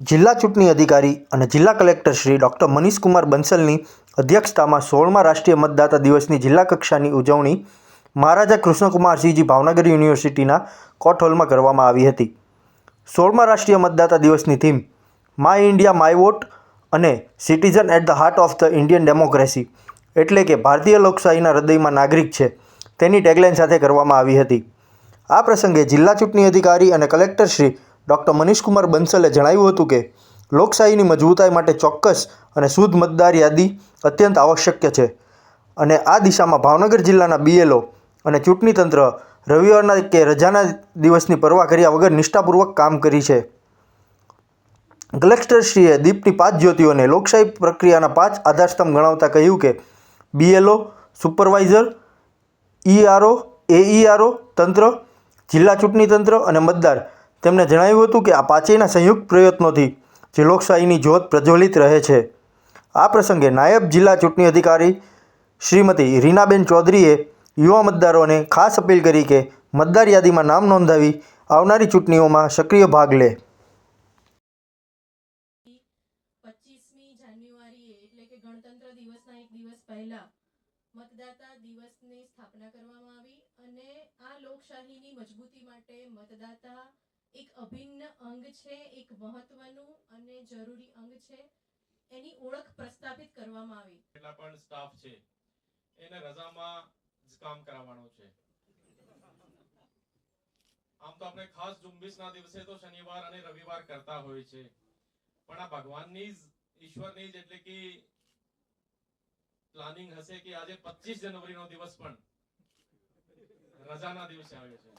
જિલ્લા ચૂંટણી અધિકારી અને જિલ્લા કલેક્ટર શ્રી ડૉક્ટર મનીષકુમાર બંસલની અધ્યક્ષતામાં 16મા રાષ્ટ્રીય મતદાતા દિવસની જિલ્લા કક્ષાની ઉજવણી મહારાજા કૃષ્ણકુમારસિંહજી ભાવનગર યુનિવર્સિટીના કોર્ટ હોલમાં કરવામાં આવી હતી। 16મા રાષ્ટ્રીય મતદાતા દિવસની theme my India my vote અને citizen at the heart of the Indian democracy એટલે કે ભારતીય લોકશાહીના હૃદયમાં નાગરિક છે તેની ટેગલાઇન સાથે કરવામાં આવી હતી। આ પ્રસંગે જિલ્લા ચૂંટણી અધિકારી અને કલેક્ટર શ્રી ડૉક્ટર મનીષકુમાર બંસલે જણાવ્યું હતું કે લોકશાહીની મજબૂતાઈ માટે ચોક્કસ અને શુદ્ધ મતદાર યાદી અત્યંત આવશ્યક છે અને આ દિશામાં ભાવનગર જિલ્લાના BLO અને ચૂંટણી તંત્ર રવિવારના કે રજાના દિવસની પરવા કર્યા વગર નિષ્ઠાપૂર્વક કામ કરી છે। કલેક્ટરશ્રીએ દીપની 5 જ્યોતિઓને લોકશાહી પ્રક્રિયાના 5 આધારસ્તંભ ગણાવતા કહ્યું કે BLO, સુપરવાઇઝર, ERO, AERO તંત્ર, જિલ્લા ચૂંટણી તંત્ર અને મતદાર તેમણે જણાવ્યું હતું કે આ પાંચેયના સંયુક્ત પ્રયત્નોથી જે લોકશાહીની જ્યોત પ્રજ્વલિત રહે છે। આ પ્રસંગે નાયબ જિલ્લા ચૂંટણી અધિકારી શ્રીમતી રીનાબેન ચૌધરીએ યુવા મતદારોને ખાસ અપીલ કરી કે મતદાર યાદીમાં નામ નોંધાવી આવનારી ચૂંટણીઓમાં સક્રિય ભાગ લે। 25મી જાન્યુઆરીએ એટલે કે ગણતંત્ર દિવસના એક દિવસ પહેલા મતદાતા દિવસની સ્થાપના કરવામાં આવી અને આ લોકશાહીની મજબૂતી માટે મતદાતા એક અભિન્ન અંગ છે, એક મહત્વનું અને જરૂરી અંગ છે। એની ઓળખ પ્રસ્થાપિત કરવામાં આવી। એટલા પણ સ્ટાફ છે એને રજામાં જ કામ કરાવવાનો છે। આમ તો આપણે ખાસ ઝુંબેશના દિવસે તો શનિવાર અને રવિવાર કરતા હોય છે, પણ આ ભગવાનની જ ઈશ્વરની જ એટલે કે પ્લાનિંગ હશે કે આજે 25 જનવરીનો દિવસ પણ રજાના દિવસે આવ્યો છે।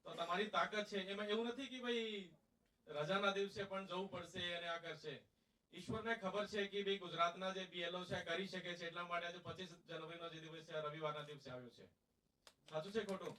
તો તમારી તાકાત છે એમાં એવું નથી કે ભાઈ રજાના દિવસે પણ જવું પડશે અને આ કરશે। ઈશ્વરને ખબર છે કે ભાઈ ગુજરાતના જે BLO છે કરી શકે છે, એટલા માટે આજે 25 જનવરીનો જે દિવસ છે રવિવારના દિવસે આવ્યો છે। સાચું છે ખોટું?